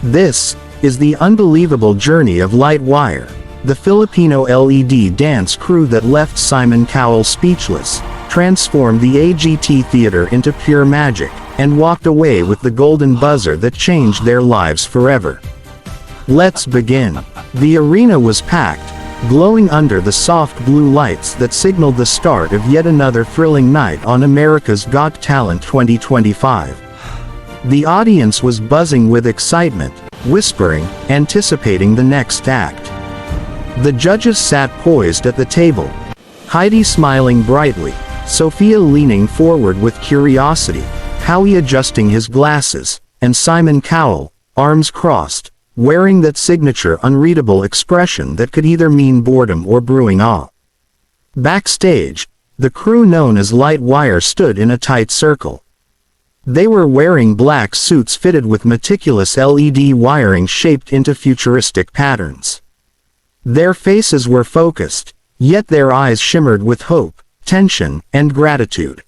This is the unbelievable journey of Lightwire, the Filipino LED dance crew that left Simon Cowell speechless, transformed the AGT theater into pure magic, and walked away with the golden buzzer that changed their lives forever. Let's begin. The arena was packed, glowing under the soft blue lights that signaled the start of yet another thrilling night on America's Got Talent 2025. The audience was buzzing with excitement, whispering, anticipating the next act. The judges sat poised at the table, Heidi smiling brightly, Sophia leaning forward with curiosity, Howie adjusting his glasses, and Simon Cowell, arms crossed, wearing that signature unreadable expression that could either mean boredom or brewing awe. Backstage, the crew known as Lightwire stood in a tight circle. They were wearing black suits fitted with meticulous LED wiring shaped into futuristic patterns. Their faces were focused, yet their eyes shimmered with hope, tension, and gratitude.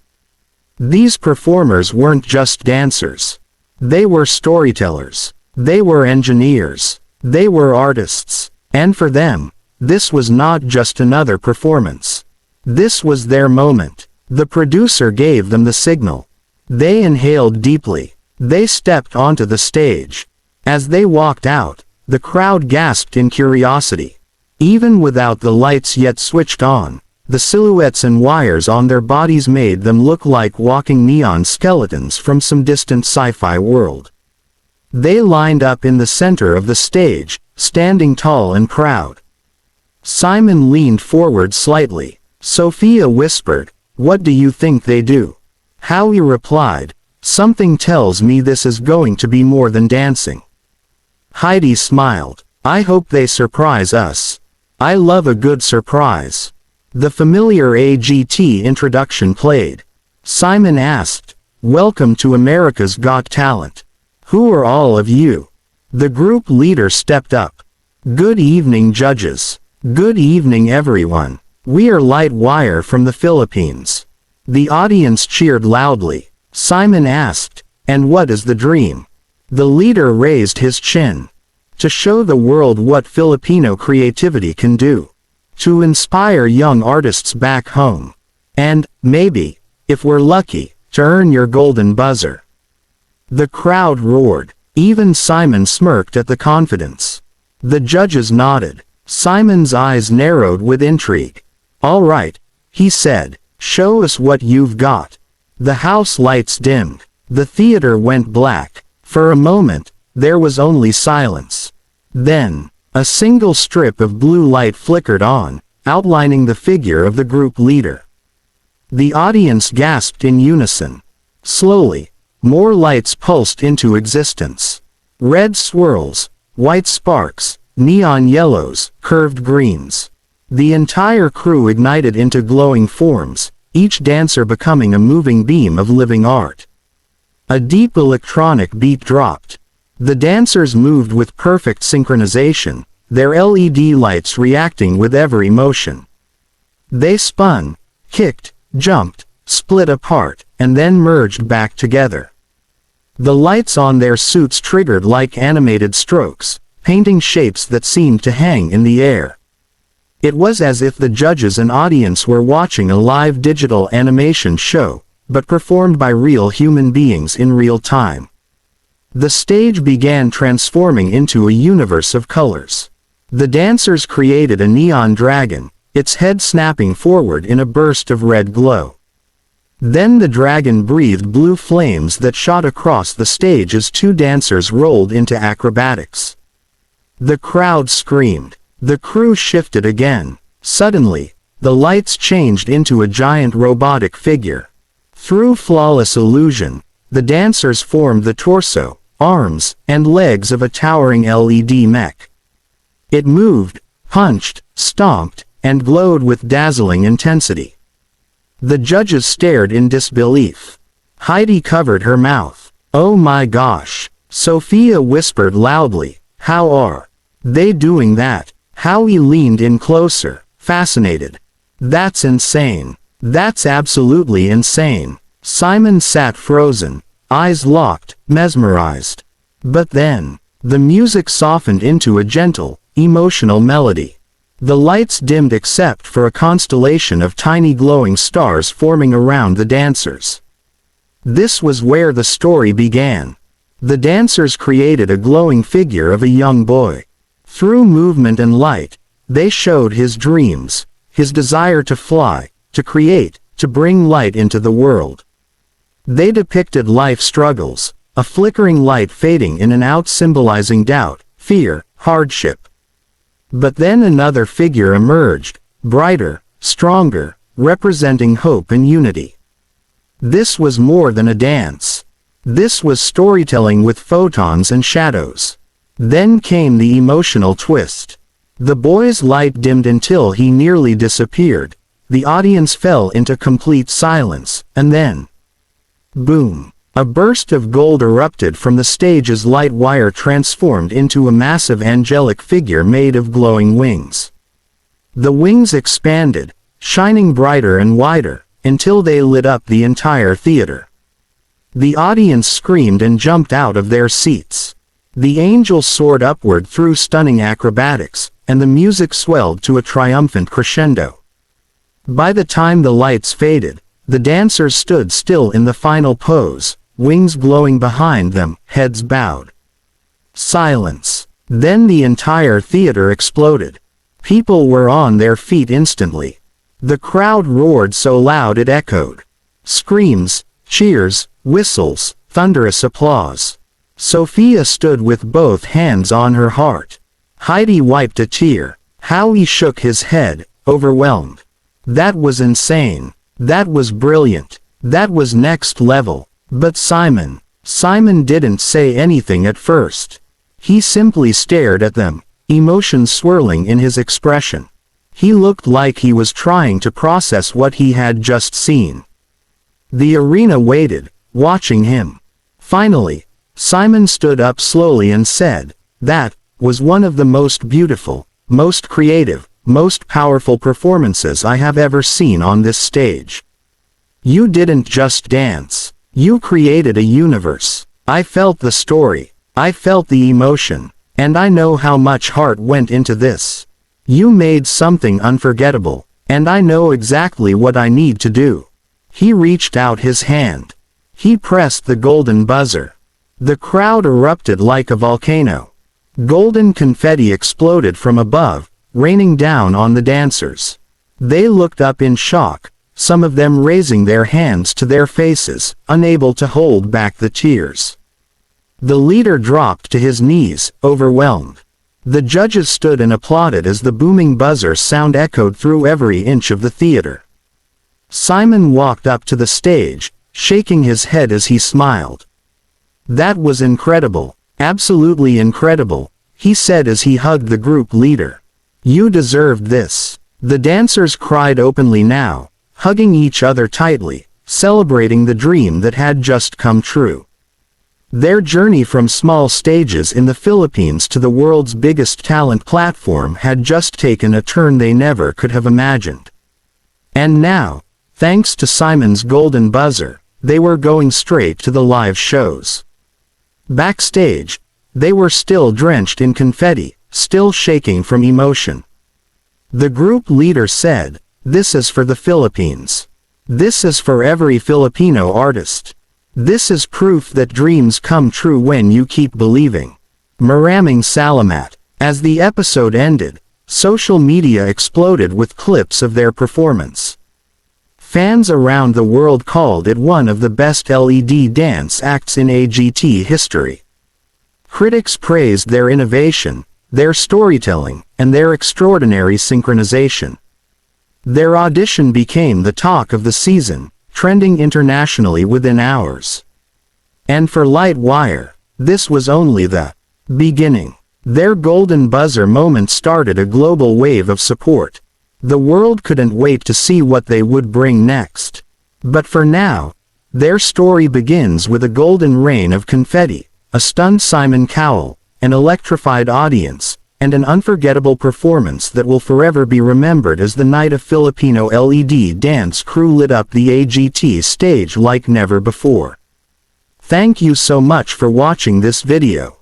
These performers weren't just dancers. They were storytellers. They were engineers. They were artists. And for them, this was not just another performance. This was their moment. The producer gave them the signal. They inhaled deeply. They stepped onto the stage. As they walked out, the crowd gasped in curiosity. Even without the lights yet switched on, the silhouettes and wires on their bodies made them look like walking neon skeletons from some distant sci-fi world. They lined up in the center of the stage, standing tall and proud. Simon leaned forward slightly. Sophia whispered, "What do you think they do?" Howie replied, "Something tells me this is going to be more than dancing." Heidi smiled, "I hope they surprise us. I love a good surprise." The familiar AGT introduction played. Simon asked, "Welcome to America's Got Talent. Who are all of you?" The group leader stepped up. "Good evening, judges. Good evening, everyone. We are Lightwire from the Philippines." The audience cheered loudly. Simon asked, "And what is the dream?" The leader raised his chin. "To show the world what Filipino creativity can do. To inspire young artists back home. And, maybe, if we're lucky, to earn your golden buzzer." The crowd roared. Even Simon smirked at the confidence. The judges nodded. Simon's eyes narrowed with intrigue. "All right," he said, "show us what you've got." The house lights dimmed. The theater went black. For a moment, there was only silence. Then, a single strip of blue light flickered on, outlining the figure of the group leader. The audience gasped in unison. Slowly, more lights pulsed into existence. Red swirls, white sparks, neon yellows, curved greens. The entire crew ignited into glowing forms, each dancer becoming a moving beam of living art. A deep electronic beat dropped. The dancers moved with perfect synchronization, their LED lights reacting with every motion. They spun, kicked, jumped, split apart, and then merged back together. The lights on their suits triggered like animated strokes, painting shapes that seemed to hang in the air. It was as if the judges and audience were watching a live digital animation show, but performed by real human beings in real time. The stage began transforming into a universe of colors. The dancers created a neon dragon, its head snapping forward in a burst of red glow. Then the dragon breathed blue flames that shot across the stage as two dancers rolled into acrobatics. The crowd screamed. The crew shifted again. Suddenly, the lights changed into a giant robotic figure. Through flawless illusion, the dancers formed the torso, arms, and legs of a towering LED mech. It moved, punched, stomped, and glowed with dazzling intensity. The judges stared in disbelief. Heidi covered her mouth. "Oh my gosh." Sophia whispered loudly, "How are they doing that?" Howie leaned in closer, fascinated. "That's insane. That's absolutely insane." Simon sat frozen, eyes locked, mesmerized. But then, The music softened into a gentle, emotional melody. The lights dimmed except for a constellation of tiny glowing stars forming around the dancers. This was where the story began. The dancers created a glowing figure of a young boy. Through movement and light, they showed his dreams, his desire to fly, to create, to bring light into the world. They depicted life struggles, a flickering light fading in and out symbolizing doubt, fear, hardship. But then another figure emerged, brighter, stronger, representing hope and unity. This was more than a dance. This was storytelling with photons and shadows. Then came the emotional twist. The boy's light dimmed until he nearly disappeared. The audience fell into complete silence, and then, boom! A burst of gold erupted from the stage as light wire transformed into a massive angelic figure made of glowing wings. The wings expanded, shining brighter and wider, until they lit up the entire theater. The audience screamed and jumped out of their seats. The angel soared upward through stunning acrobatics, and the music swelled to a triumphant crescendo. By the time the lights faded, the dancers stood still in the final pose, wings glowing behind them, heads bowed. Silence. Then the entire theater exploded. People were on their feet instantly. The crowd roared so loud it echoed. Screams, cheers, whistles, thunderous applause. Sophia stood with both hands on her heart. Heidi wiped a tear. Howie shook his head, overwhelmed. That was insane. That was brilliant. That was next level. But Simon didn't say anything at first. He simply stared at them, emotion swirling in his expression. He looked like he was trying to process what he had just seen. The arena waited, watching him. Finally, Simon stood up slowly and said, "That was one of the most beautiful, most creative, most powerful performances I have ever seen on this stage. You didn't just dance. You created a universe. I felt the story. I felt the emotion. And I know how much heart went into this. You made something unforgettable. And I know exactly what I need to do." He reached out his hand. He pressed the golden buzzer. The crowd erupted like a volcano. Golden confetti exploded from above, raining down on the dancers. They looked up in shock, some of them raising their hands to their faces, unable to hold back the tears. The leader dropped to his knees, overwhelmed. The judges stood and applauded as the booming buzzer sound echoed through every inch of the theater. Simon walked up to the stage, shaking his head as he smiled. "That was incredible, absolutely incredible," he said as he hugged the group leader. "You deserved this." The dancers cried openly now, hugging each other tightly, celebrating the dream that had just come true. Their journey from small stages in the Philippines to the world's biggest talent platform had just taken a turn they never could have imagined. And now, thanks to Simon's golden buzzer, they were going straight to the live shows. Backstage, they were still drenched in confetti, still shaking from emotion. The group leader said, "This is for the Philippines. This is for every Filipino artist. This is proof that dreams come true when you keep believing. Maraming salamat." As the episode ended, social media exploded with clips of their performance. Fans around the world called it one of the best LED dance acts in AGT history. Critics praised their innovation, their storytelling, and their extraordinary synchronization. Their audition became the talk of the season, trending internationally within hours. And for Light Wire, this was only the beginning. Their golden buzzer moment started a global wave of support. The world couldn't wait to see what they would bring next. But for now, their story begins with a golden rain of confetti, a stunned Simon Cowell, an electrified audience, and an unforgettable performance that will forever be remembered as the night a Filipino LED dance crew lit up the AGT stage like never before. Thank you so much for watching this video.